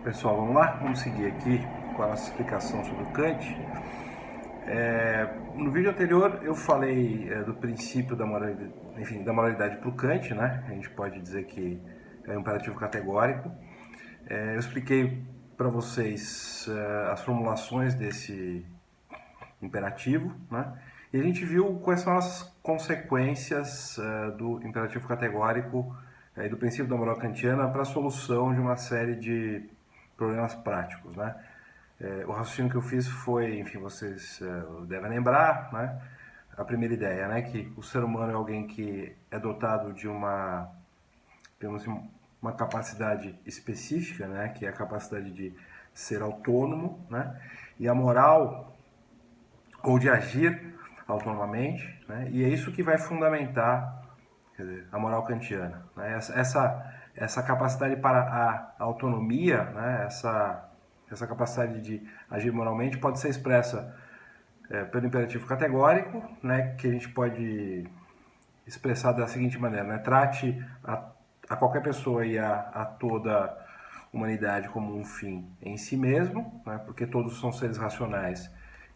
Pessoal, vamos lá? Vamos seguir aqui com a nossa explicação sobre o Kant. No vídeo anterior eu falei do princípio da moralidade, enfim, da moralidade para o Kant, né? A gente pode dizer que é um imperativo categórico. Eu expliquei para vocês as formulações desse imperativo, né? E a gente viu quais são as consequências do imperativo categórico e do princípio da moral kantiana para a solução de uma série de problemas práticos, né? O raciocínio que eu fiz foi, enfim, vocês devem lembrar, né? A primeira ideia, né? Que o ser humano é alguém que é dotado de uma, digamos assim, uma capacidade específica, né? Que é a capacidade de ser autônomo, né? E a moral, ou de agir autonomamente, né? E é isso que vai fundamentar, quer dizer, a moral kantiana, né? Essa capacidade para a autonomia, né? Essa capacidade de agir moralmente pode ser expressa pelo imperativo categórico, né? Que a gente pode expressar da seguinte maneira, né? Trate a qualquer pessoa e a toda humanidade como um fim em si mesmo, né? Porque todos são seres racionais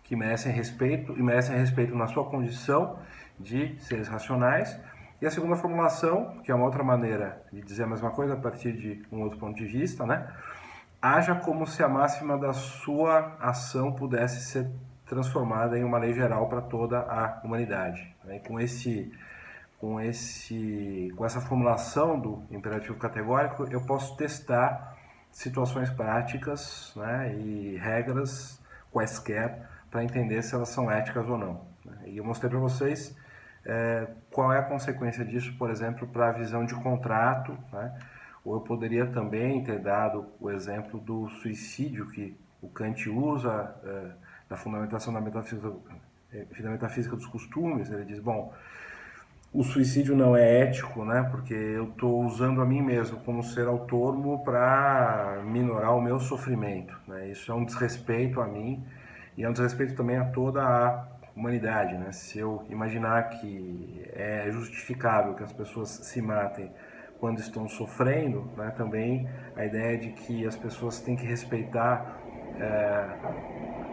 que merecem respeito e merecem respeito na sua condição de seres racionais. E a segunda formulação, que é uma outra maneira de dizer a mesma coisa a partir de um outro ponto de vista, né? Haja como se a máxima da sua ação pudesse ser transformada em uma lei geral para toda a humanidade. Né? Com essa formulação do imperativo categórico, eu posso testar situações práticas, né, e regras quaisquer para entender se elas são éticas ou não. E eu mostrei para vocês qual é a consequência disso, por exemplo, para a visão de contrato, né? Ou eu poderia também ter dado o exemplo do suicídio que o Kant usa na fundamentação da metafísica dos costumes. Ele diz, bom, o suicídio não é ético, né? Porque eu estou usando a mim mesmo como ser autônomo para minorar o meu sofrimento, né? Isso é um desrespeito a mim e é um desrespeito também a toda a humanidade, né? Se eu imaginar que é justificável que as pessoas se matem quando estão sofrendo, né? Também a ideia de que as pessoas têm que respeitar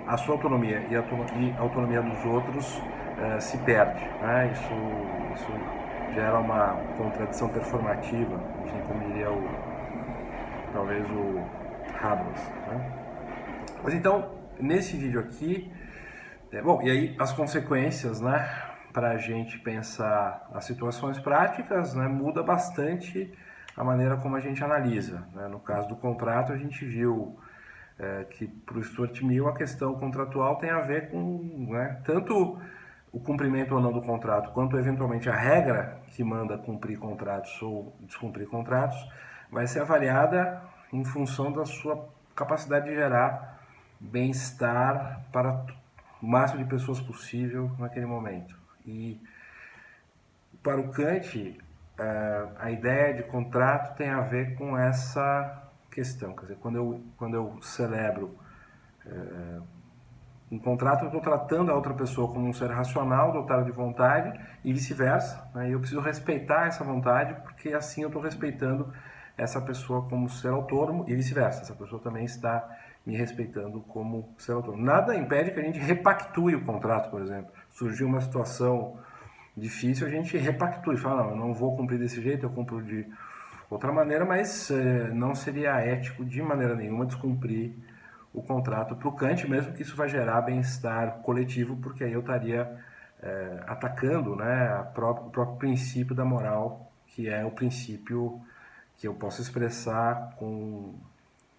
a sua autonomia e a autonomia dos outros se perde, né? Isso gera uma contradição performativa, enfim, como diria talvez o Habermas, né? Mas então, nesse vídeo aqui, bom, e aí as consequências, né, para a gente pensar as situações práticas, né, muda bastante a maneira como a gente analisa, né? No caso do contrato, a gente viu que para o Stuart Mill a questão contratual tem a ver com, né, tanto o cumprimento ou não do contrato, quanto eventualmente a regra que manda cumprir contratos ou descumprir contratos, vai ser avaliada em função da sua capacidade de gerar bem-estar para o máximo de pessoas possível naquele momento. E para o Kant, a ideia de contrato tem a ver com essa questão. Quer dizer, quando eu celebro um contrato, eu estou tratando a outra pessoa como um ser racional, dotado de vontade, e vice-versa. Né? E eu preciso respeitar essa vontade, porque assim eu estou respeitando essa pessoa como ser autônomo, e vice-versa. Essa pessoa também está me respeitando como ser autônomo. Nada impede que a gente repactue o contrato, por exemplo. Surgiu uma situação difícil, a gente repactua e fala, não, eu não vou cumprir desse jeito, eu cumpro de outra maneira, mas não seria ético de maneira nenhuma descumprir o contrato para o Kant, mesmo que isso vai gerar bem-estar coletivo, porque aí eu estaria atacando, né, o próprio princípio da moral, que é o princípio que eu posso expressar com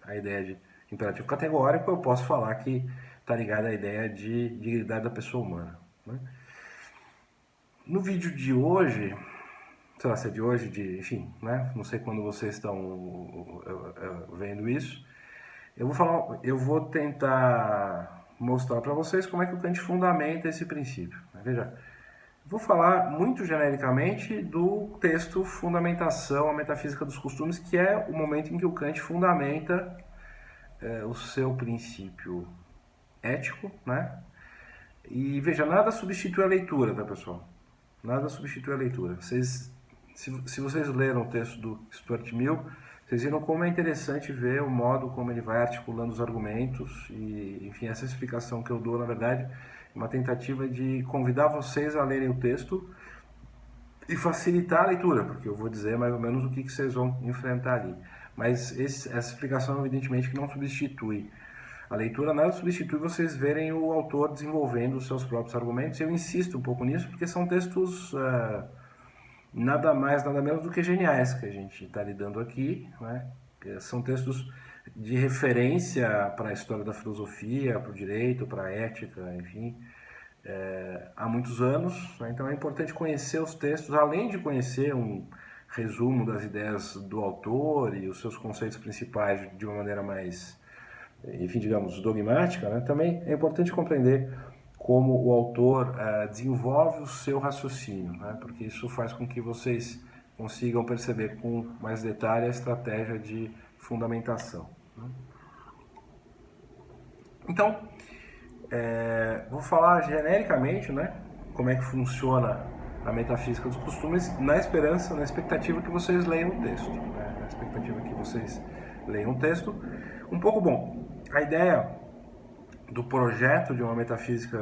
a ideia de imperativo categórico, eu posso falar que está ligado à ideia de dignidade da pessoa humana, né? No vídeo de hoje, sei lá se é de hoje, enfim, né? Não sei quando vocês estão vendo isso. Eu vou tentar mostrar para vocês como é que o Kant fundamenta esse princípio. Veja, vou falar muito genericamente do texto Fundamentação à Metafísica dos Costumes, que é o momento em que o Kant fundamenta o seu princípio ético, né? E veja, nada substitui a leitura, tá, pessoal? Nada substitui a leitura. Se vocês leram o texto do Stuart Mill, Vocês viram como é interessante ver o modo como ele vai articulando os argumentos e, enfim, essa explicação que eu dou, na verdade, é uma tentativa de convidar vocês a lerem o texto e facilitar a leitura, porque eu vou dizer mais ou menos o que vocês vão enfrentar ali. Mas essa explicação, evidentemente, que não substitui a leitura, nada substitui vocês verem o autor desenvolvendo os seus próprios argumentos. Eu insisto um pouco nisso, porque são textos nada mais, nada menos do que geniais que a gente está lidando aqui, né? São textos de referência para a história da filosofia, para o direito, para a ética, enfim, há muitos anos, né? Então é importante conhecer os textos, além de conhecer um resumo das ideias do autor e os seus conceitos principais de uma maneira mais, enfim, digamos, dogmática, né? Também é importante compreender como o autor desenvolve o seu raciocínio, né? Porque isso faz com que vocês consigam perceber com mais detalhe a estratégia de fundamentação, né? Então, vou falar genericamente, né, como é que funciona a metafísica dos costumes, na esperança, na expectativa que vocês leiam o texto, né? Na expectativa que vocês leiam o texto. Um pouco, bom, a ideia do projeto de uma metafísica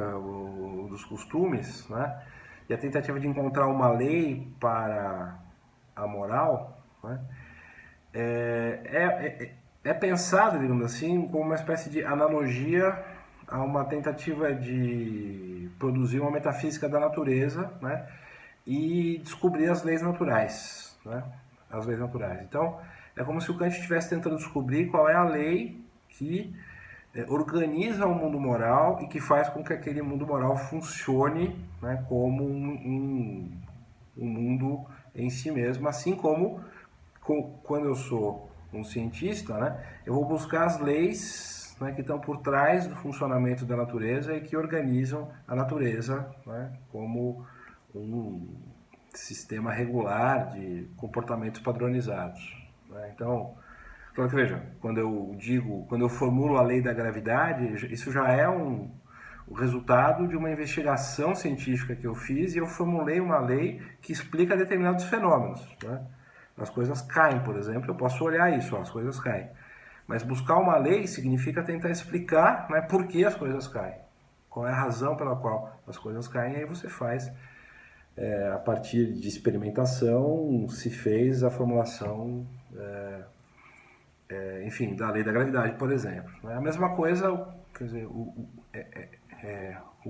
dos costumes, né, e a tentativa de encontrar uma lei para a moral, né, é pensado, digamos assim, como uma espécie de analogia a uma tentativa de produzir uma metafísica da natureza, né, e descobrir as leis naturais, né, as leis naturais. Então, é como se o Kant estivesse tentando descobrir qual é a lei que organiza o mundo moral e que faz com que aquele mundo moral funcione, né, como um mundo em si mesmo, assim como quando eu sou um cientista, né, eu vou buscar as leis, né, que estão por trás do funcionamento da natureza e que organizam a natureza, né, como um sistema regular de comportamentos padronizados, né? Então, claro que veja, quando eu formulo a lei da gravidade, isso já é o resultado de uma investigação científica que eu fiz e eu formulei uma lei que explica determinados fenômenos, né? As coisas caem, por exemplo, eu posso olhar isso, ó, as coisas caem. Mas buscar uma lei significa tentar explicar, né, por que as coisas caem. Qual é a razão pela qual as coisas caem, e aí você faz, a partir de experimentação, se fez a formulação, enfim, da lei da gravidade, por exemplo. É a mesma coisa, quer dizer, o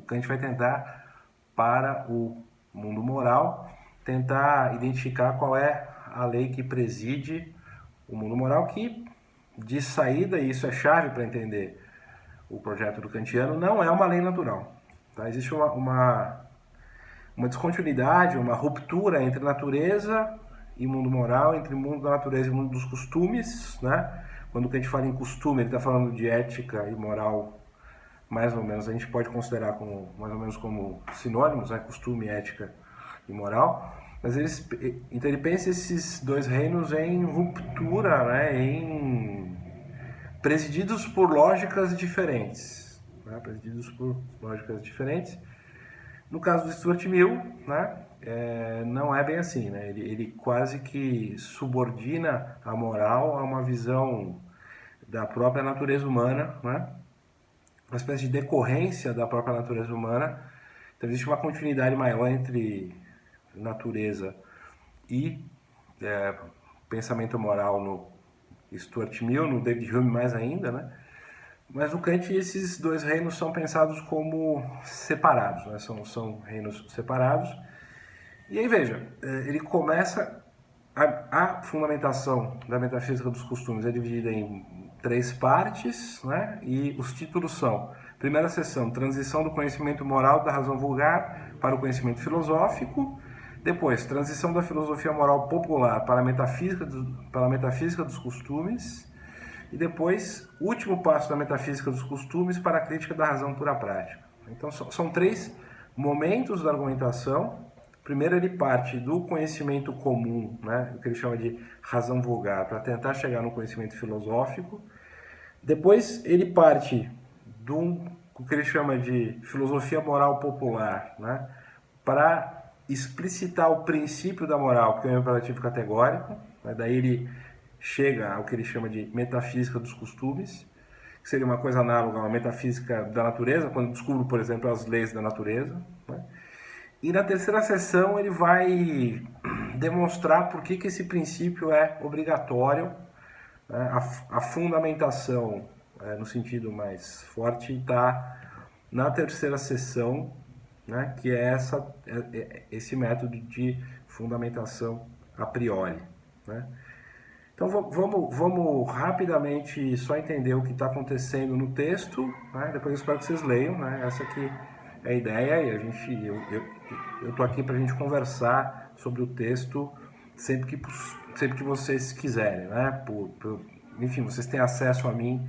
Kant vai tentar, para o mundo moral, tentar identificar qual é a lei que preside o mundo moral, que, de saída, e isso é chave para entender o projeto do kantiano, não é uma lei natural. Tá? Existe uma descontinuidade, uma ruptura entre natureza e mundo moral, entre mundo da natureza e mundo dos costumes, né? Quando a gente fala em costume, ele está falando de ética e moral, mais ou menos, a gente pode considerar como, mais ou menos como sinônimos, né? Costume, ética e moral. Mas então ele pensa esses dois reinos em ruptura, né? Presididos por lógicas diferentes, né? Presididos por lógicas diferentes. No caso do Stuart Mill, né, não é bem assim, né? Ele quase que subordina a moral a uma visão da própria natureza humana, né? Uma espécie de decorrência da própria natureza humana. Então existe uma continuidade maior entre natureza e pensamento moral no Stuart Mill, no David Hume mais ainda, né? Mas no Kant esses dois reinos são pensados como separados, né? São reinos separados. E aí veja, ele começa a fundamentação da metafísica dos costumes é dividida em 3 partes, né? E os títulos são: primeira seção, transição do conhecimento moral da razão vulgar para o conhecimento filosófico. Depois, transição da filosofia moral popular para a metafísica dos costumes. E depois, último passo da metafísica dos costumes para a crítica da razão pura prática. Então, são 3 momentos da argumentação. Primeiro, ele parte do conhecimento comum, né, o que ele chama de razão vulgar, para tentar chegar no conhecimento filosófico. Depois, ele parte do que ele chama de filosofia moral popular, né, para explicitar o princípio da moral, que é o imperativo categórico. Né, daí ele chega ao que ele chama de metafísica dos costumes, que seria uma coisa análoga à metafísica da natureza, quando descubro, por exemplo, as leis da natureza, né? E na terceira sessão ele vai demonstrar por que esse princípio é obrigatório, né? A fundamentação, no sentido mais forte, está na terceira sessão, né? Que é esse método de fundamentação a priori, né? Então vamos rapidamente só entender o que está acontecendo no texto, né? Depois eu espero que vocês leiam, né? Essa aqui é a ideia e eu tô aqui para a gente conversar sobre o texto sempre que vocês quiserem, né? Enfim, vocês têm acesso a mim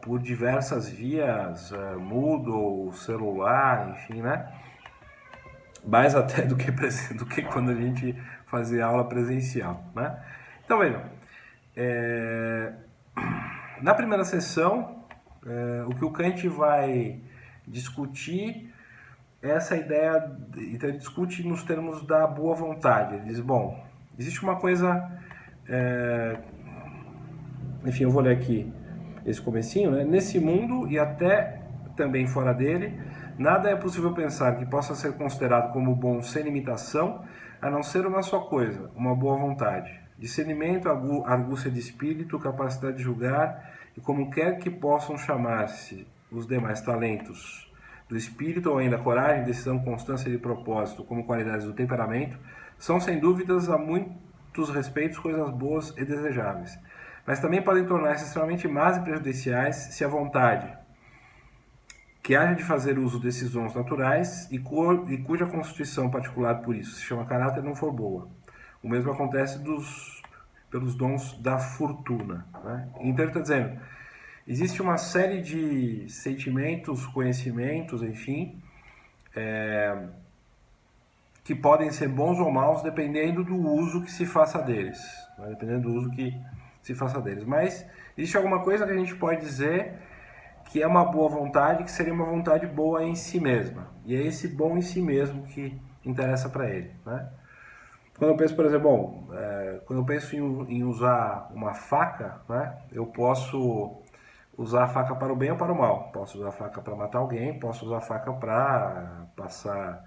por diversas vias, Moodle, celular, enfim, né? Mais até do que quando a gente fazia aula presencial, né? Então vejam, na primeira sessão, o que o Kant vai discutir é essa ideia, então ele discute nos termos da boa vontade. Ele diz, bom, existe uma coisa, enfim, eu vou ler aqui esse comecinho, né? Nesse mundo e até também fora dele, nada é possível pensar que possa ser considerado como bom sem limitação, a não ser uma só coisa, uma boa vontade. Discernimento, argúcia de espírito, capacidade de julgar e como quer que possam chamar-se os demais talentos do espírito ou ainda coragem, decisão, constância de propósito como qualidades do temperamento, são sem dúvidas a muitos respeitos coisas boas e desejáveis, mas também podem tornar-se extremamente más e prejudiciais se a vontade que haja de fazer uso desses dons naturais e cuja constituição particular por isso se chama caráter não for boa. O mesmo acontece pelos dons da fortuna, né? Então ele está dizendo, existe uma série de sentimentos, conhecimentos, enfim, que podem ser bons ou maus dependendo do uso que se faça deles, né? Dependendo do uso que se faça deles. Mas existe alguma coisa que a gente pode dizer que é uma boa vontade, que seria uma vontade boa em si mesma. E é esse bom em si mesmo que interessa para ele, né? Quando eu penso, por exemplo, quando eu penso em usar uma faca, né, eu posso usar a faca para o bem ou para o mal. Posso usar a faca para matar alguém, posso usar a faca para passar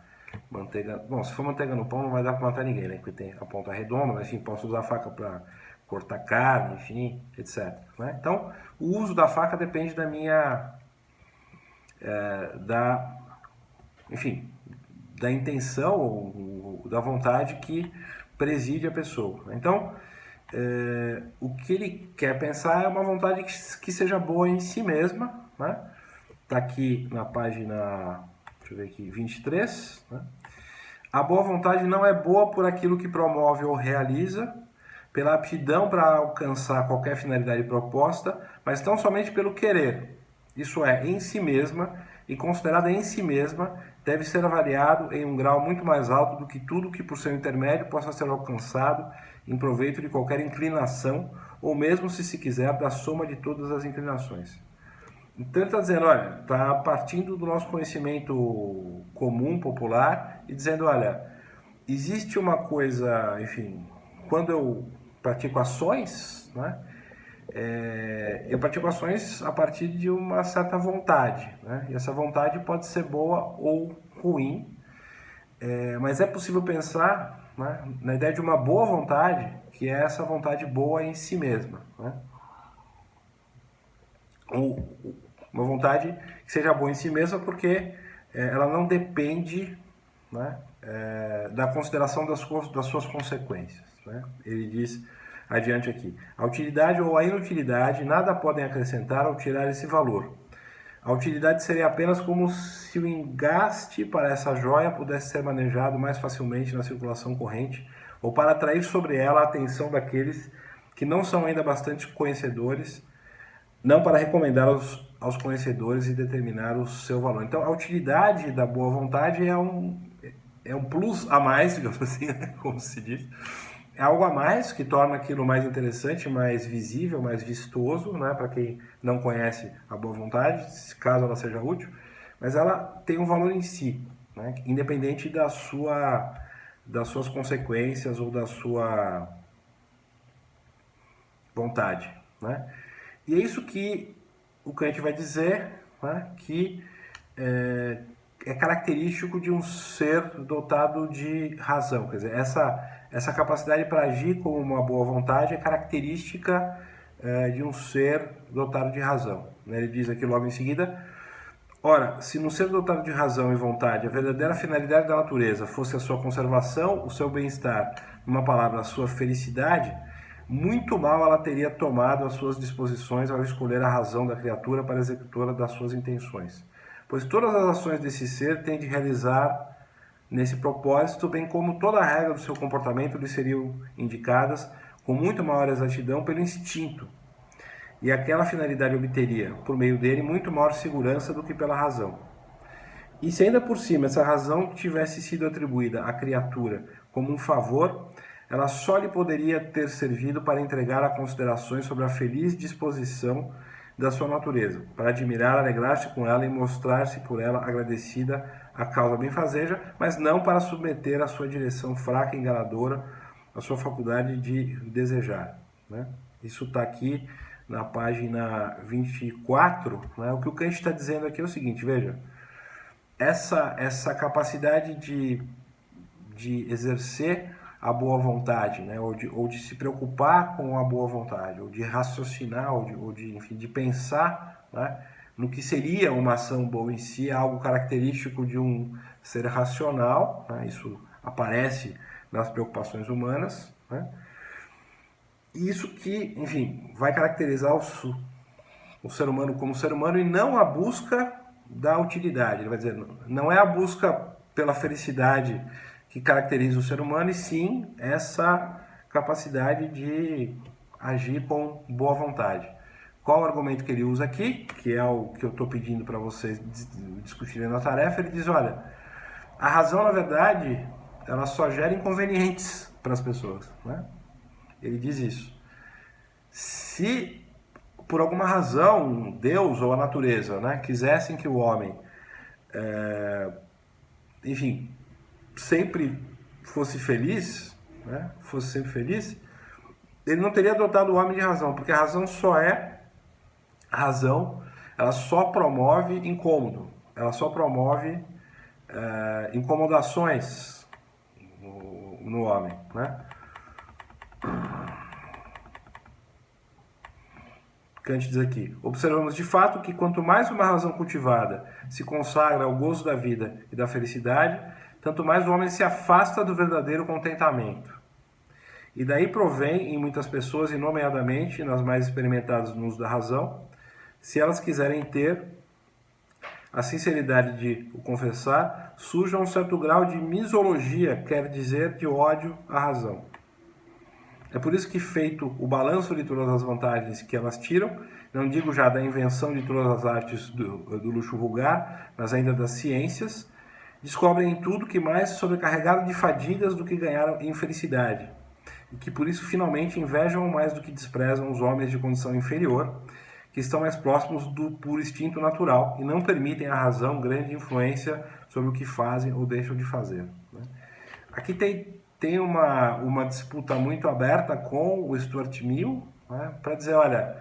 manteiga. Bom, se for manteiga no pão não vai dar para matar ninguém, né, porque tem a ponta redonda, mas enfim, posso usar a faca para cortar carne, enfim, etc, né? Então, o uso da faca depende da minha, enfim, da intenção ou da vontade que preside a pessoa. Então, o que ele quer pensar é uma vontade que seja boa em si mesma, né? Está aqui na página, deixa eu ver aqui, 23, né? A boa vontade não é boa por aquilo que promove ou realiza, pela aptidão para alcançar qualquer finalidade proposta, mas tão somente pelo querer. Isso é, em si mesma, e considerada em si mesma, deve ser avaliado em um grau muito mais alto do que tudo que por seu intermédio possa ser alcançado em proveito de qualquer inclinação, ou mesmo, se quiser, da soma de todas as inclinações. Então ele está dizendo, olha, está partindo do nosso conhecimento comum, popular, e dizendo, olha, existe uma coisa, enfim, quando eu pratico ações, né, eu pratico ações a partir de uma certa vontade, né? E essa vontade pode ser boa ou ruim, mas é possível pensar, né, na ideia de uma boa vontade, que é essa vontade boa em si mesma, né? Uma vontade que seja boa em si mesma porque ela não depende, né, da consideração das suas consequências, né? Ele diz adiante aqui, a utilidade ou a inutilidade nada podem acrescentar ou tirar esse valor. A utilidade seria apenas como se o engaste para essa joia pudesse ser manejado mais facilmente na circulação corrente ou para atrair sobre ela a atenção daqueles que não são ainda bastante conhecedores, não para recomendar aos conhecedores e determinar o seu valor. Então, a utilidade da boa vontade é um plus a mais, digamos assim, como se diz. É algo a mais que torna aquilo mais interessante, mais visível, mais vistoso, né, para quem não conhece a boa vontade, caso ela seja útil, mas ela tem um valor em si, né, independente das suas consequências ou da sua vontade, né? E é isso que o Kant vai dizer, né, que é característico de um ser dotado de razão. Quer dizer, essa capacidade para agir com uma boa vontade é característica de um ser dotado de razão. Ele diz aqui logo em seguida: ora, se no ser dotado de razão e vontade a verdadeira finalidade da natureza fosse a sua conservação, o seu bem-estar, numa palavra, a sua felicidade, muito mal ela teria tomado as suas disposições ao escolher a razão da criatura para a executora das suas intenções. Pois todas as ações desse ser têm de realizar nesse propósito, bem como toda a regra do seu comportamento lhe seriam indicadas com muito maior exatidão pelo instinto, e aquela finalidade obteria, por meio dele, muito maior segurança do que pela razão. E se ainda por cima essa razão tivesse sido atribuída à criatura como um favor, ela só lhe poderia ter servido para entregar a considerações sobre a feliz disposição da sua natureza, para admirar, alegrar-se com ela e mostrar-se por ela agradecida à causa benfazeja, mas não para submeter a sua direção fraca e enganadora a sua faculdade de desejar, né? Isso está aqui na página 24, né? O que o Kant está dizendo aqui é o seguinte, veja, essa capacidade de exercer a boa vontade, né? ou de se preocupar com a boa vontade, ou de raciocinar, enfim, de pensar, né, no que seria uma ação boa em si, é algo característico de um ser racional, né? Isso aparece nas preocupações humanas, né? E isso que, enfim, vai caracterizar o ser humano como ser humano e não a busca da utilidade. Ele vai dizer, não é a busca pela felicidade que caracteriza o ser humano, e sim essa capacidade de agir com boa vontade. Qual o argumento que ele usa aqui, que é o que eu estou pedindo para vocês discutirem na tarefa? Ele diz, olha, a razão, na verdade, ela só gera inconvenientes para as pessoas, né? Ele diz isso. Se, por alguma razão, Deus ou a natureza, né, quisessem que o homem, enfim, sempre fosse feliz, né, ele não teria dotado o homem de razão, porque a razão ela só promove incômodo, ela só promove incomodações no homem, né? Kant diz aqui, observamos de fato que quanto mais uma razão cultivada se consagra ao gozo da vida e da felicidade, tanto mais o homem se afasta do verdadeiro contentamento. E daí provém em muitas pessoas, e nomeadamente nas mais experimentadas no uso da razão, se elas quiserem ter a sinceridade de o confessar, surge um certo grau de misologia, quer dizer, de ódio à razão. É por isso que, feito o balanço de todas as vantagens que elas tiram, não digo já da invenção de todas as artes do luxo vulgar, mas ainda das ciências, descobrem em tudo que mais sobrecarregaram de fadigas do que ganharam em felicidade, e que por isso finalmente invejam mais do que desprezam os homens de condição inferior, que estão mais próximos do puro instinto natural e não permitem à razão grande influência sobre o que fazem ou deixam de fazer. Aqui tem uma disputa muito aberta com o Stuart Mill, né, para dizer, olha,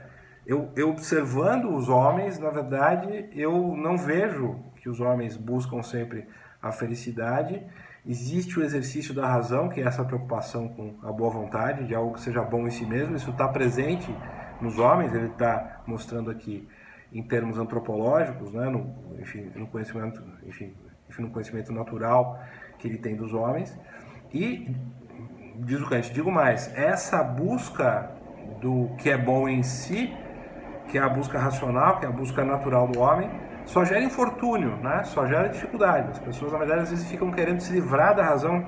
eu observando os homens, na verdade, eu não vejo que os homens buscam sempre a felicidade. Existe o exercício da razão, que é essa preocupação com a boa vontade, de algo que seja bom em si mesmo. Isso está presente nos homens, ele está mostrando aqui em termos antropológicos, né, no conhecimento natural que ele tem dos homens. E, diz o Kant, digo mais, essa busca do que é bom em si, que é a busca racional, que é a busca natural do homem, só gera infortúnio, né? Só gera dificuldade. As pessoas, na verdade, às vezes ficam querendo se livrar da razão.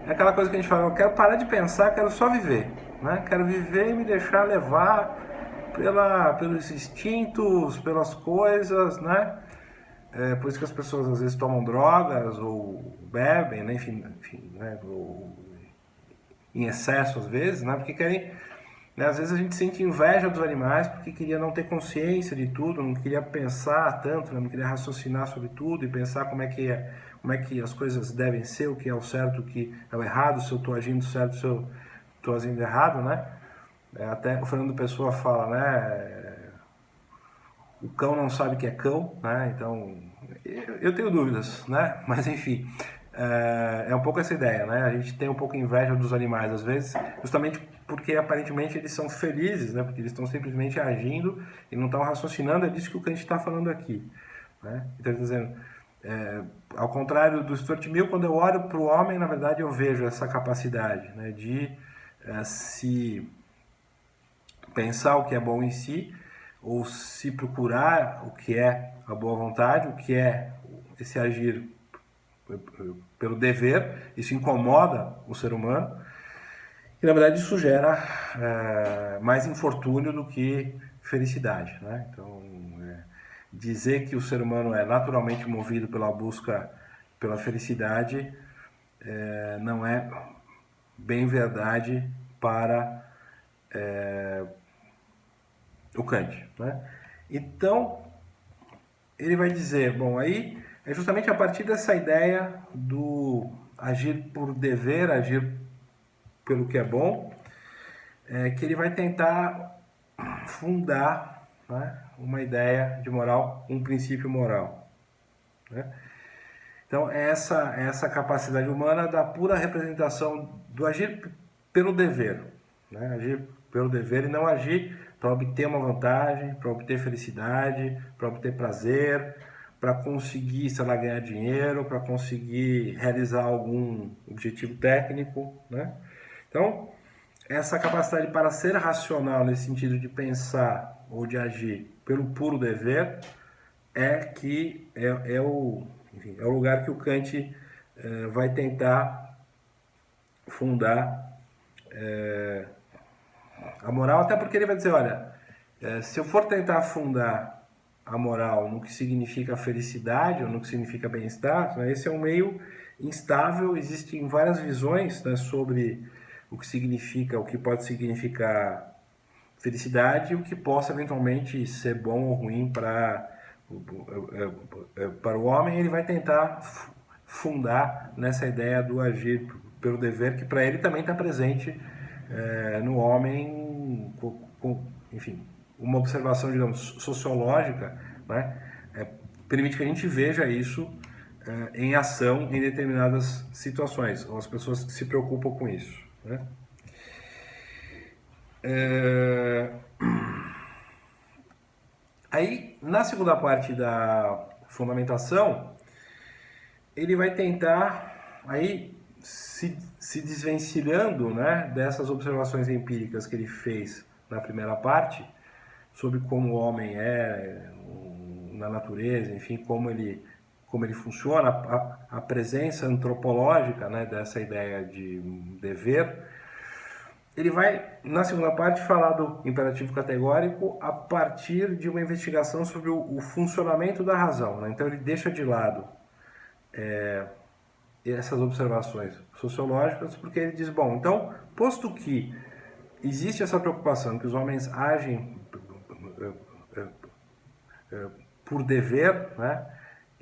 É aquela coisa que a gente fala, eu quero parar de pensar, quero só viver, né? Quero viver e me deixar levar pelos instintos, pelas coisas, né? Por isso que as pessoas às vezes tomam drogas ou bebem, né? Enfim, né? Em excesso às vezes, né? Porque querem, né? Às vezes a gente sente inveja dos animais porque queria não ter consciência de tudo, não queria pensar tanto, né? Não queria raciocinar sobre tudo e pensar como é que as coisas devem ser, o que é o certo, o que é o errado, se eu estou agindo certo, se eu estou agindo errado, né? Até o Fernando Pessoa fala, né? O cão não sabe que é cão, né? Então, eu tenho dúvidas, né? Mas enfim, é um pouco essa ideia, né? A gente tem um pouco inveja dos animais às vezes, justamente porque aparentemente eles são felizes, né? Porque eles estão simplesmente agindo e não estão raciocinando. É disso que o Kant está falando aqui, né? Então, ele está dizendo, ao contrário do Stuart Mill, quando eu olho para o homem, na verdade eu vejo essa capacidade, né? De se pensar o que é bom em si, ou se procurar o que é a boa vontade, o que é esse agir pelo dever. Isso incomoda o ser humano e, na verdade, isso gera mais infortúnio do que felicidade, né? Então, dizer que o ser humano é naturalmente movido pela busca pela felicidade não é bem verdade para o Kant, né? Então, ele vai dizer, bom, aí é justamente a partir dessa ideia do agir por dever, agir pelo que é bom, que ele vai tentar fundar, né, uma ideia de moral, um princípio moral, né? Então, essa capacidade humana da pura representação do agir pelo dever, né? Agir pelo dever e não agir para obter uma vantagem, para obter felicidade, para obter prazer, para conseguir, sei lá, ganhar dinheiro, para conseguir realizar algum objetivo técnico, né? Então, essa capacidade para ser racional nesse sentido de pensar ou de agir pelo puro dever enfim, é o lugar que o Kant vai tentar fundar a moral, até porque ele vai dizer, olha, se eu for tentar fundar a moral no que significa felicidade ou no que significa bem-estar, né, esse é um meio instável, existem várias visões, né, sobre o que significa, o que pode significar felicidade e o que possa eventualmente ser bom ou ruim para o homem. Ele vai tentar fundar nessa ideia do agir pelo dever, que para ele também está presente no homem, enfim, uma observação, digamos, sociológica, né, permite que a gente veja isso em ação em determinadas situações, ou as pessoas se preocupam com isso, né? Aí, na segunda parte da fundamentação, ele vai tentar aí se desvencilhando, né, dessas observações empíricas que ele fez na primeira parte, sobre como o homem é na natureza, enfim, como ele funciona, a presença antropológica, né, dessa ideia de dever. Ele vai, na segunda parte, falar do imperativo categórico a partir de uma investigação sobre o funcionamento da razão, né? Então ele deixa de lado essas observações sociológicas, porque ele diz, bom, então, posto que existe essa preocupação que os homens agem por dever, né,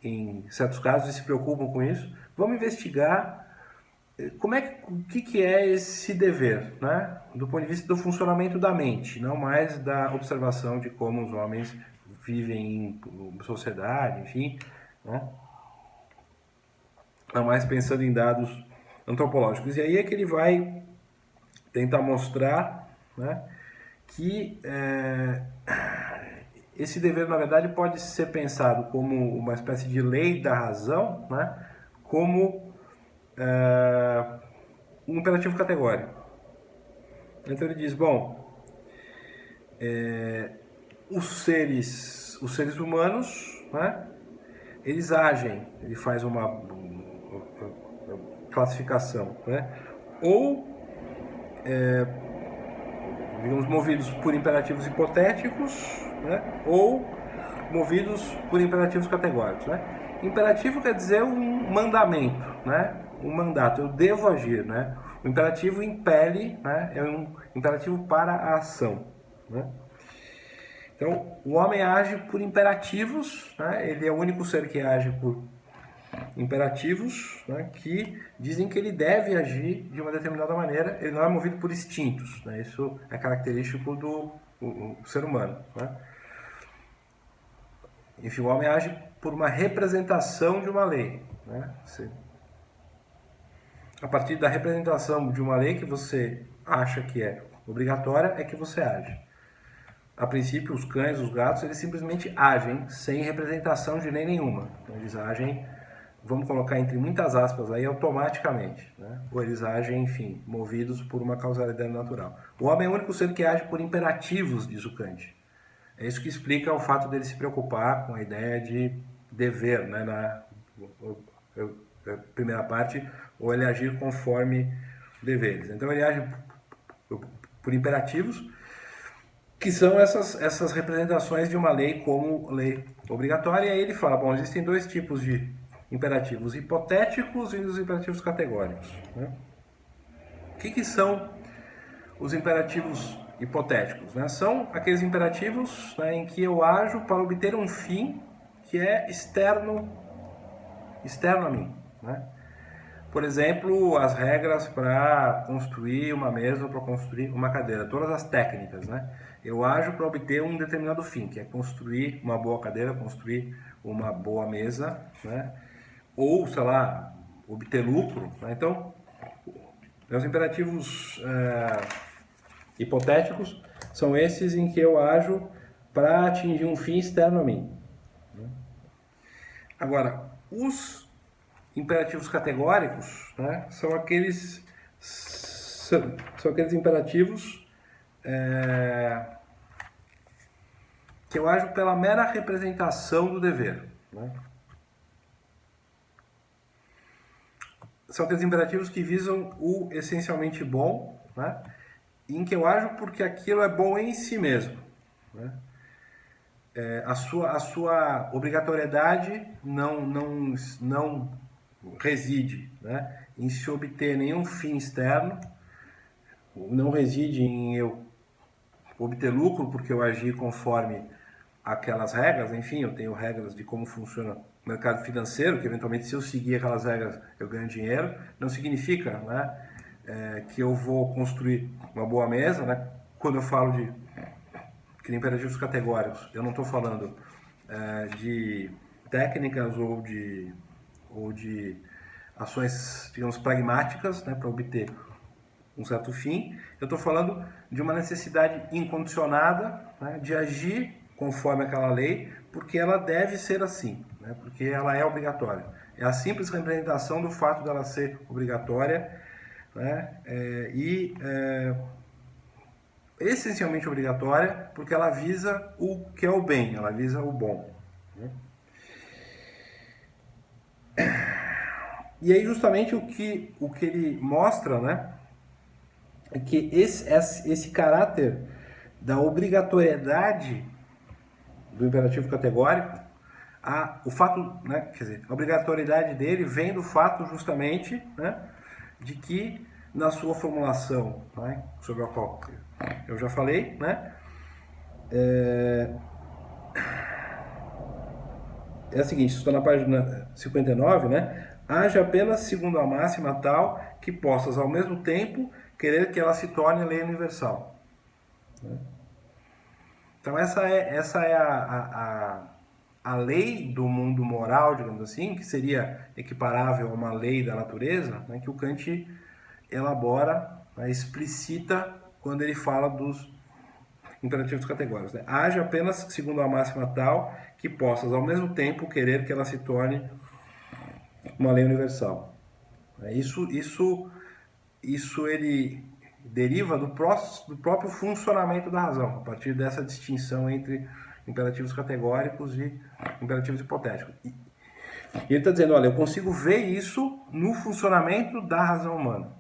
em certos casos, e se preocupam com isso, vamos investigar o que é esse dever, né, do ponto de vista do funcionamento da mente, não mais da observação de como os homens vivem em sociedade, enfim, né, não mais pensando em dados antropológicos. E aí é que ele vai tentar mostrar, né, que esse dever, na verdade, pode ser pensado como uma espécie de lei da razão, né, como um imperativo categórico. Então ele diz, bom, os seres humanos, né, eles agem, ele faz uma classificação, né, ou digamos, movidos por imperativos hipotéticos, né, ou movidos por imperativos categóricos, né? Imperativo quer dizer um mandamento, né? Um mandato, eu devo agir, né? O imperativo impele, né? É um imperativo para a ação, né? Então, o homem age por imperativos, né? Ele é o único ser que age por imperativos, né, que dizem que ele deve agir de uma determinada maneira, ele não é movido por instintos, né, isso é característico do ser humano, né. Enfim, o homem age por uma representação de uma lei, né. A partir da representação de uma lei que você acha que é obrigatória, é que você age. A princípio, os cães, os gatos, eles simplesmente agem sem representação de lei nenhuma. Então, eles agem, vamos colocar entre muitas aspas aí, automaticamente, né? Ou eles agem, enfim, movidos por uma causalidade natural. O homem é o único ser que age por imperativos, diz o Kant. É isso que explica o fato dele se preocupar com a ideia de dever, né? Na primeira parte, ou ele agir conforme deveres. Então ele age por imperativos, que são essas representações de uma lei como lei obrigatória. E aí ele fala, bom, existem dois tipos de imperativos hipotéticos e os imperativos categóricos, né? O que são os imperativos hipotéticos, né? São aqueles imperativos, né, em que eu ajo para obter um fim que é externo a mim, né? Por exemplo, as regras para construir uma mesa ou para construir uma cadeira, todas as técnicas, né? Eu ajo para obter um determinado fim, que é construir uma boa cadeira, construir uma boa mesa, né? Ou, sei lá, obter lucro, né? Então, os imperativos hipotéticos são esses em que eu ajo para atingir um fim externo a mim, né? Agora, os imperativos categóricos, né, são aqueles imperativos que eu ajo pela mera representação do dever, né? São aqueles imperativos que visam o essencialmente bom, né, em que eu ajo porque aquilo é bom em si mesmo, né? A sua obrigatoriedade não reside, né, em se obter nenhum fim externo, não reside em eu obter lucro porque eu agi conforme aquelas regras. Enfim, eu tenho regras de como funciona o mercado financeiro, que eventualmente se eu seguir aquelas regras eu ganho dinheiro. Não significa, né, que eu vou construir uma boa mesa, né? Quando eu falo de imperativos categóricos, eu não estou falando de técnicas ou de ações, digamos, pragmáticas, né, para obter um certo fim. Eu estou falando de uma necessidade incondicionada, né, de agir conforme aquela lei, porque ela deve ser assim, né, porque ela é obrigatória. É a simples representação do fato dela ser obrigatória, né, essencialmente obrigatória, porque ela visa o que é o bem, ela visa o bom, né? E aí justamente o que ele mostra, né, é que esse caráter da obrigatoriedade do imperativo categórico, o fato, né, quer dizer, a obrigatoriedade dele vem do fato justamente, né, de que na sua formulação, né, sobre a qual eu já falei, né, é a seguinte, isso está na página 59, né? Haja apenas segundo a máxima tal que possas ao mesmo tempo querer que ela se torne lei universal, né? Então essa é a lei do mundo moral, digamos assim, que seria equiparável a uma lei da natureza, né, que o Kant elabora, né, explicita quando ele fala dos imperativos categóricos, né? Haja apenas segundo a máxima tal que possas ao mesmo tempo querer que ela se torne uma lei universal. Isso ele deriva do próprio funcionamento da razão, a partir dessa distinção entre imperativos categóricos e imperativos hipotéticos. E ele está dizendo, olha, eu consigo ver isso no funcionamento da razão humana.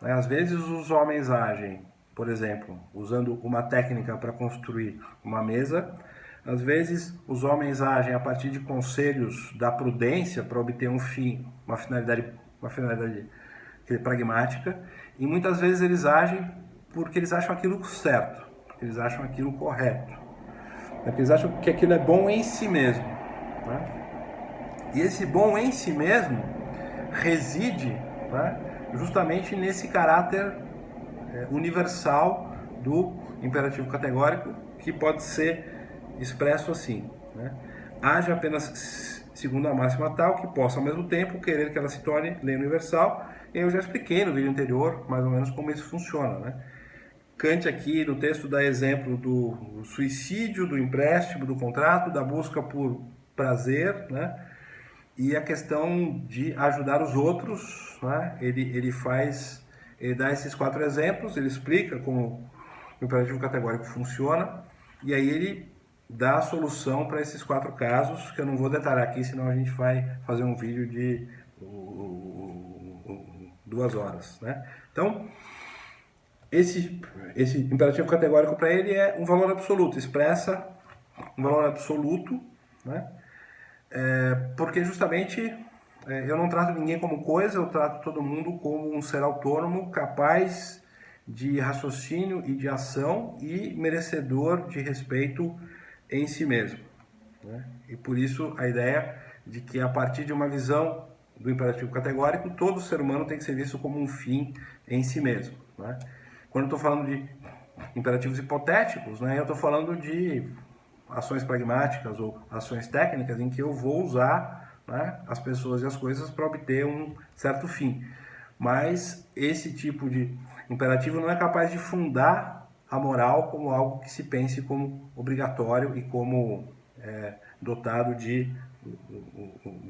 Às vezes os homens agem, por exemplo, usando uma técnica para construir uma mesa. Às vezes os homens agem a partir de conselhos da prudência para obter um fim, uma finalidade pragmática. E muitas vezes eles agem porque eles acham aquilo certo, porque eles acham aquilo correto, porque eles acham que aquilo é bom em si mesmo, né? E esse bom em si mesmo reside, né, justamente nesse caráter universal do imperativo categórico, que pode ser expresso assim, né? Haja apenas segundo a máxima tal que possa ao mesmo tempo querer que ela se torne lei universal. E eu já expliquei no vídeo anterior mais ou menos como isso funciona, né? Kant aqui no texto dá exemplo do suicídio, do empréstimo, do contrato, da busca por prazer, né? E a questão de ajudar os outros, né? Ele dá esses 4 exemplos, ele explica como o imperativo categórico funciona, e aí ele dá a solução para esses 4 casos, que eu não vou detalhar aqui, senão a gente vai fazer um vídeo de 2 horas, né? Então, esse imperativo categórico para ele é um valor absoluto, expressa um valor absoluto, né? Porque justamente eu não trato ninguém como coisa, eu trato todo mundo como um ser autônomo, capaz de raciocínio e de ação e merecedor de respeito em si mesmo, né? E por isso a ideia de que a partir de uma visão do imperativo categórico, todo ser humano tem que ser visto como um fim em si mesmo, né? Quando eu estou falando de imperativos hipotéticos, né, eu estou falando de ações pragmáticas ou ações técnicas em que eu vou usar, né, as pessoas e as coisas para obter um certo fim. Mas esse tipo de imperativo não é capaz de fundar a moral como algo que se pense como obrigatório e como dotado de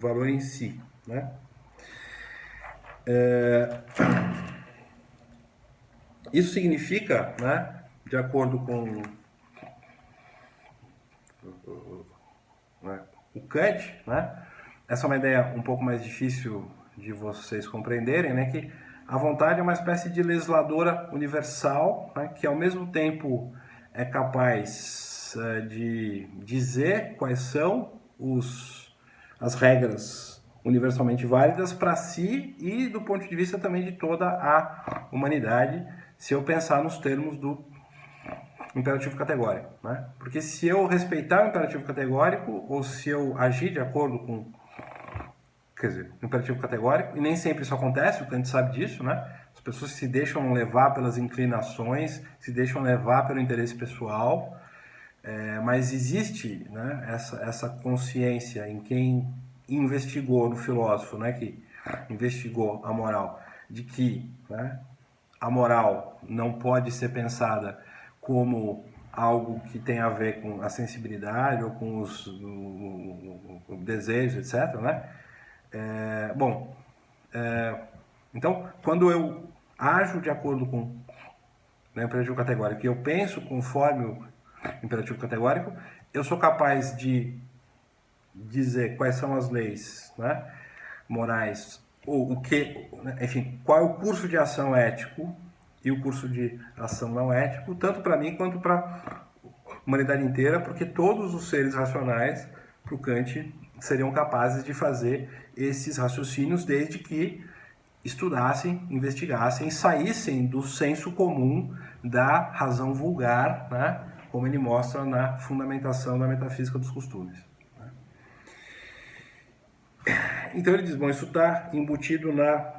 valor em si, né? Isso significa, né, de acordo com o Kant, né, essa é uma ideia um pouco mais difícil de vocês compreenderem, né, que a vontade é uma espécie de legisladora universal, né, que ao mesmo tempo é capaz de dizer quais são as regras universalmente válidas para si e do ponto de vista também de toda a humanidade, se eu pensar nos termos do imperativo categórico, né? Porque se eu respeitar o imperativo categórico ou se eu agir de acordo com, quer dizer, o imperativo categórico, e nem sempre isso acontece, o Kant sabe disso, né? As pessoas se deixam levar pelas inclinações, se deixam levar pelo interesse pessoal, mas existe, né, essa consciência em quem investigou no filósofo, né, que investigou a moral, de que, né, a moral não pode ser pensada como algo que tem a ver com a sensibilidade ou com os desejos, etc., né? Então, quando eu ajo de acordo com o imperativo categórico e eu penso conforme o imperativo categórico, eu sou capaz de dizer quais são as leis, né, morais, ou o que, enfim, qual é o curso de ação ético e o curso de ação não ético, tanto para mim quanto para a humanidade inteira, porque todos os seres racionais, para o Kant, seriam capazes de fazer esses raciocínios desde que estudassem, investigassem, saíssem do senso comum da razão vulgar, né, como ele mostra na fundamentação da metafísica dos costumes. Então ele diz, bom, isso está embutido na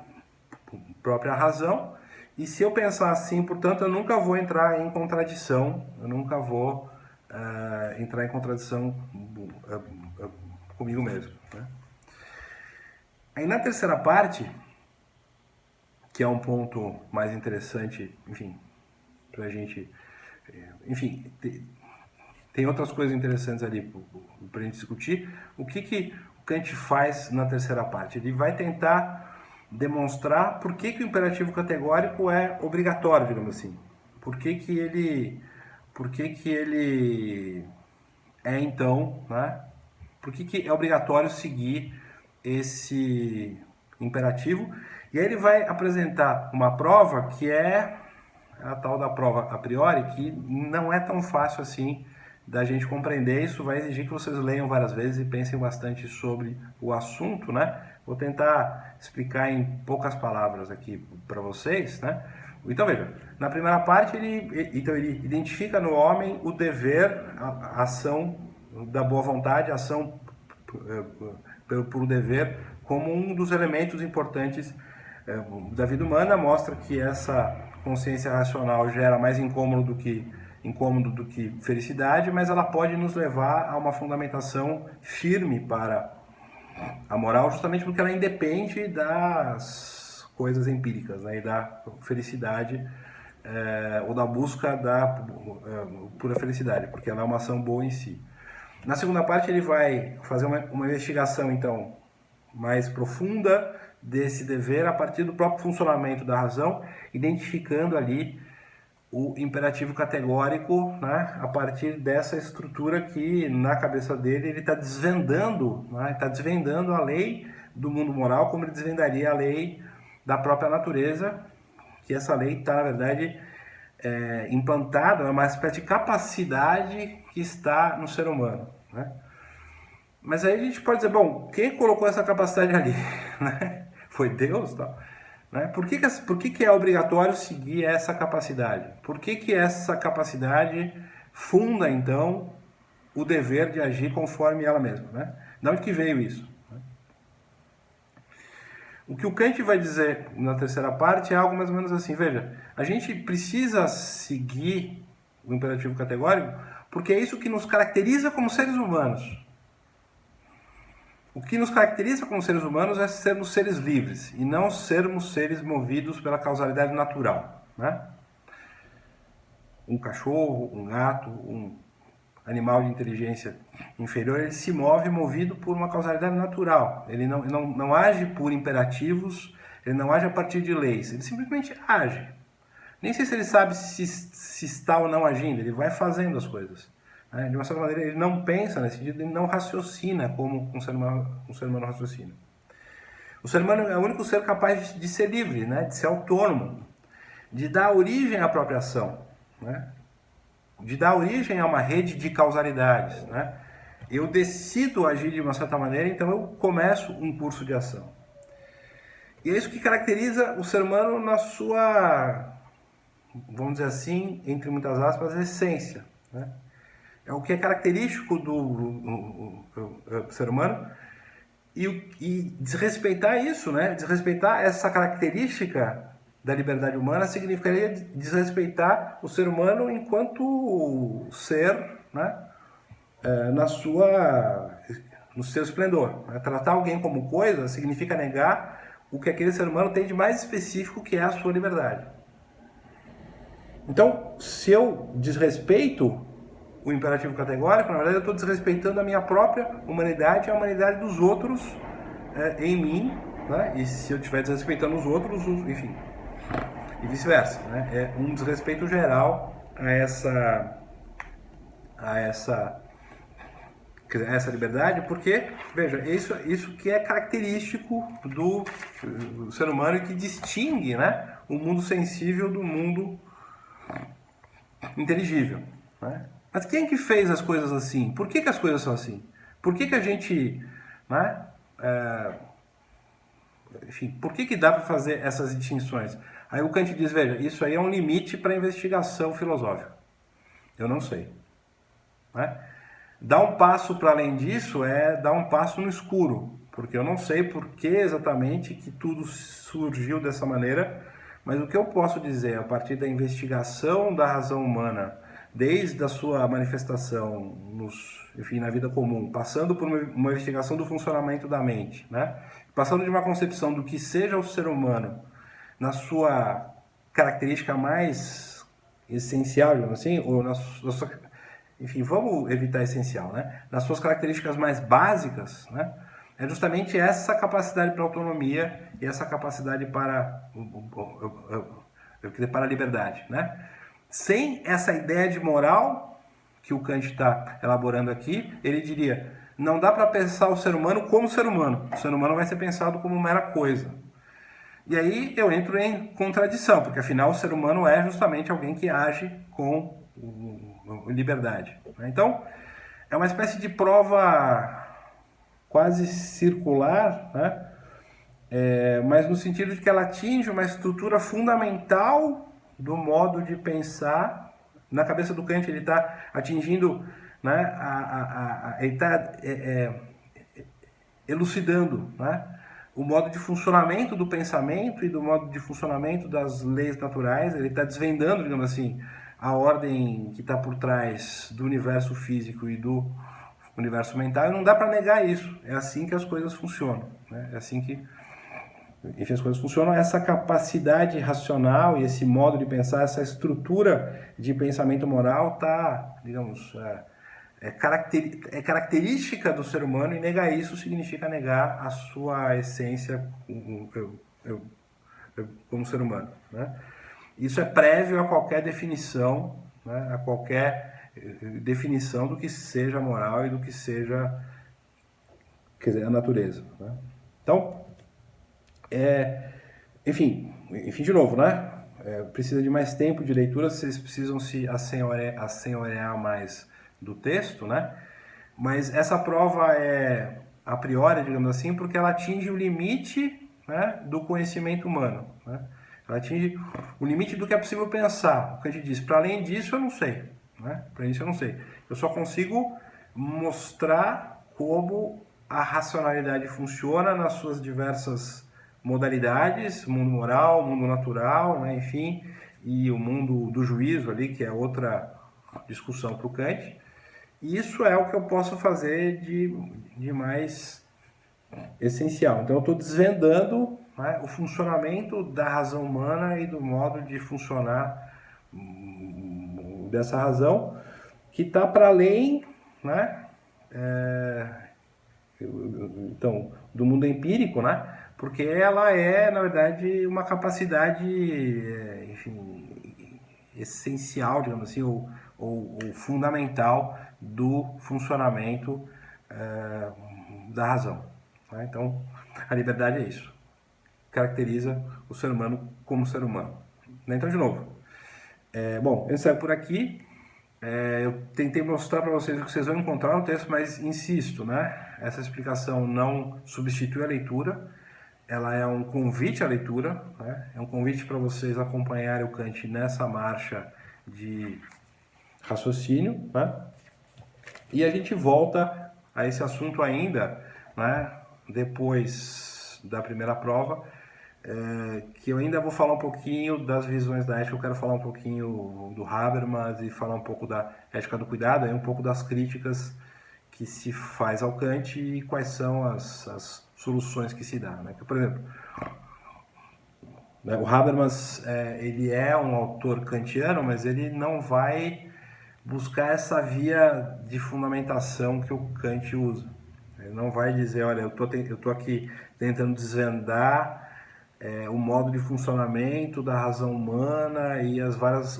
própria razão, e se eu pensar assim, portanto, eu nunca vou entrar em contradição, eu nunca vou entrar em contradição comigo mesmo, né? Aí na terceira parte, que é um ponto mais interessante, enfim, para a gente, enfim, tem outras coisas interessantes ali para a gente discutir. O que o Kant faz na terceira parte? Ele vai tentar demonstrar por que o imperativo categórico é obrigatório, digamos assim. Por que ele é, então, né? Por que é obrigatório seguir esse imperativo? E aí ele vai apresentar uma prova que é a tal da prova a priori, que não é tão fácil assim da gente compreender. Isso vai exigir que vocês leiam várias vezes e pensem bastante sobre o assunto, né? Vou tentar explicar em poucas palavras aqui para vocês, né? Então veja, na primeira parte ele identifica no homem o dever, a ação da boa vontade, a ação por o dever como um dos elementos importantes da vida humana. Mostra que essa consciência racional gera mais incômodo do que felicidade, mas ela pode nos levar a uma fundamentação firme para a moral, justamente porque ela independe das coisas empíricas, né, e da felicidade ou da busca da pura felicidade, porque ela é uma ação boa em si. Na segunda parte ele vai fazer uma investigação, então, mais profunda desse dever a partir do próprio funcionamento da razão, identificando ali o imperativo categórico, né, a partir dessa estrutura que na cabeça dele ele está desvendando, né, está desvendando a lei do mundo moral como ele desvendaria a lei da própria natureza, que essa lei está, na verdade, implantada, é uma espécie de capacidade que está no ser humano, né? Mas aí a gente pode dizer, bom, quem colocou essa capacidade ali? Né? Foi Deus? Tal? Né? Por que é obrigatório seguir essa capacidade? Por que essa capacidade funda, então, o dever de agir conforme ela mesma? Né? De onde que veio isso? O que o Kant vai dizer na terceira parte é algo mais ou menos assim. Veja, a gente precisa seguir o imperativo categórico porque é isso que nos caracteriza como seres humanos. O que nos caracteriza como seres humanos é sermos seres livres e não sermos seres movidos pela causalidade natural, né? Um cachorro, um gato, um animal de inteligência inferior, ele se move movido por uma causalidade natural. Ele não age por imperativos, ele não age a partir de leis, ele simplesmente age. Nem sei se ele sabe se está ou não agindo, ele vai fazendo as coisas. De uma certa maneira, ele não pensa nesse sentido, ele não raciocina como um ser humano raciocina. O ser humano é o único ser capaz de ser livre, né? De ser autônomo, de dar origem à própria ação, né? De dar origem a uma rede de causalidades, né? Eu decido agir de uma certa maneira, então eu começo um curso de ação. E é isso que caracteriza o ser humano na sua, vamos dizer assim, entre muitas aspas, essência, né? É o que é característico do ser humano e desrespeitar isso, né? Desrespeitar essa característica da liberdade humana significaria desrespeitar o ser humano enquanto ser, né? No seu esplendor. Tratar alguém como coisa significa negar o que aquele ser humano tem de mais específico, que é a sua liberdade. Então, se eu desrespeito o imperativo categórico, na verdade eu estou desrespeitando a minha própria humanidade e a humanidade dos outros em mim, né? E se eu estiver desrespeitando os outros, enfim, e vice-versa, né? É um desrespeito geral a essa liberdade, porque, veja, isso que é característico do ser humano e que distingue, né, o mundo sensível do mundo inteligível, né? Mas quem que fez as coisas assim? Por que as coisas são assim? Por que a gente, né, enfim, por que dá para fazer essas distinções? Aí o Kant diz, veja, isso aí é um limite para a investigação filosófica. Eu não sei, né? Dar um passo para além disso é dar um passo no escuro, porque eu não sei por que exatamente que tudo surgiu dessa maneira, mas o que eu posso dizer a partir da investigação da razão humana, desde a sua manifestação enfim, na vida comum, passando por uma investigação do funcionamento da mente, né? Passando de uma concepção do que seja o ser humano na sua característica mais essencial, digamos assim, ou na sua, enfim, vamos evitar essencial, né? Nas suas características mais básicas, né? É justamente essa capacidade para a autonomia e essa capacidade para a liberdade, né? Sem essa ideia de moral que o Kant está elaborando aqui, ele diria, não dá para pensar o ser humano como ser humano. O ser humano vai ser pensado como mera coisa. E aí eu entro em contradição, porque afinal o ser humano é justamente alguém que age com liberdade. Então, é uma espécie de prova quase circular, né? Mas no sentido de que ela atinge uma estrutura fundamental do modo de pensar. Na cabeça do Kant ele está atingindo, né, ele está elucidando, né, o modo de funcionamento do pensamento e do modo de funcionamento das leis naturais. Ele está desvendando, digamos assim, a ordem que está por trás do universo físico e do universo mental, e não dá para negar isso. É assim que as coisas funcionam, né? É assim que, enfim, as coisas funcionam. Essa capacidade racional e esse modo de pensar, essa estrutura de pensamento moral está, digamos, é característica do ser humano, e negar isso significa negar a sua essência como ser humano, né? Isso é prévio a qualquer definição, né? A qualquer definição do que seja moral e do que seja, quer dizer, a natureza, né? Então, enfim, de novo, né? Precisa de mais tempo de leitura, vocês precisam se assenhorear mais do texto, né? Mas essa prova é a priori, digamos assim, porque ela atinge o limite, né, do conhecimento humano, né? Ela atinge o limite do que é possível pensar. O que a gente diz, para além disso eu não sei, né? Para isso eu não sei. Eu só consigo mostrar como a racionalidade funciona nas suas diversas modalidades, mundo moral, mundo natural, né, enfim, e o mundo do juízo ali, que é outra discussão para o Kant. E isso é o que eu posso fazer de mais essencial. Então eu estou desvendando, né, o funcionamento da razão humana e do modo de funcionar dessa razão, que está para além, né, então, do mundo empírico, né? Porque ela é, na verdade, uma capacidade, enfim, essencial, digamos assim, ou fundamental do funcionamento da razão, né? Então, a liberdade é isso. Caracteriza o ser humano como ser humano. Então, de novo, bom, eu encerro por aqui. Eu tentei mostrar para vocês o que vocês vão encontrar no texto, mas insisto, né? Essa explicação não substitui a leitura, ela é um convite à leitura, né? É um convite para vocês acompanharem o Kant nessa marcha de raciocínio, né? E a gente volta a esse assunto ainda, né, depois da primeira prova, que eu ainda vou falar um pouquinho das visões da ética. Eu quero falar um pouquinho do Habermas e falar um pouco da ética do cuidado, e um pouco das críticas que se faz ao Kant e quais são as soluções que se dá, né? Por exemplo, o Habermas, ele é um autor kantiano, mas ele não vai buscar essa via de fundamentação que o Kant usa. Ele não vai dizer, olha, eu tô aqui tentando desvendar o modo de funcionamento da razão humana e as várias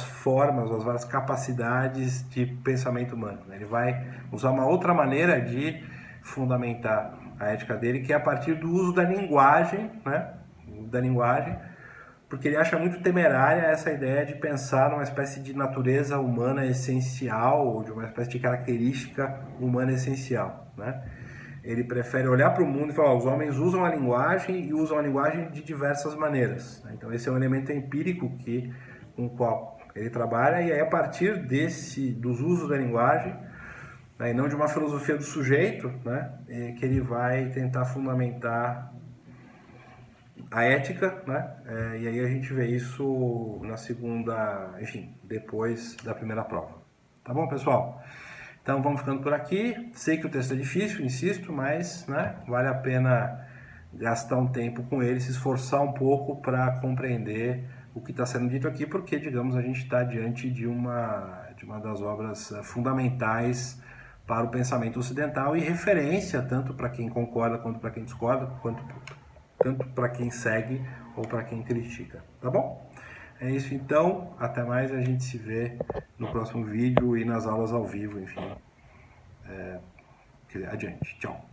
formas, as várias capacidades de pensamento humano. Ele vai usar uma outra maneira de fundamentar a ética dele, que é a partir do uso da linguagem, né? Porque ele acha muito temerária essa ideia de pensar numa espécie de natureza humana essencial, ou de uma espécie de característica humana essencial, né? Ele prefere olhar para o mundo e falar, os homens usam a linguagem e usam a linguagem de diversas maneiras, né? Então esse é um elemento empírico com o qual ele trabalha, e aí a partir dos usos da linguagem, né, e não de uma filosofia do sujeito, né, que ele vai tentar fundamentar a ética, né? E aí a gente vê isso na segunda, enfim, depois da primeira prova. Tá bom, pessoal? Então vamos ficando por aqui. Sei que o texto é difícil, insisto, mas, né, vale a pena gastar um tempo com ele, se esforçar um pouco para compreender o que está sendo dito aqui, porque, digamos, a gente está diante de uma das obras fundamentais para o pensamento ocidental e referência tanto para quem concorda quanto para quem discorda, tanto para quem segue ou para quem critica. Tá bom? É isso então, até mais, a gente se vê no próximo vídeo e nas aulas ao vivo, enfim. Adiante, tchau.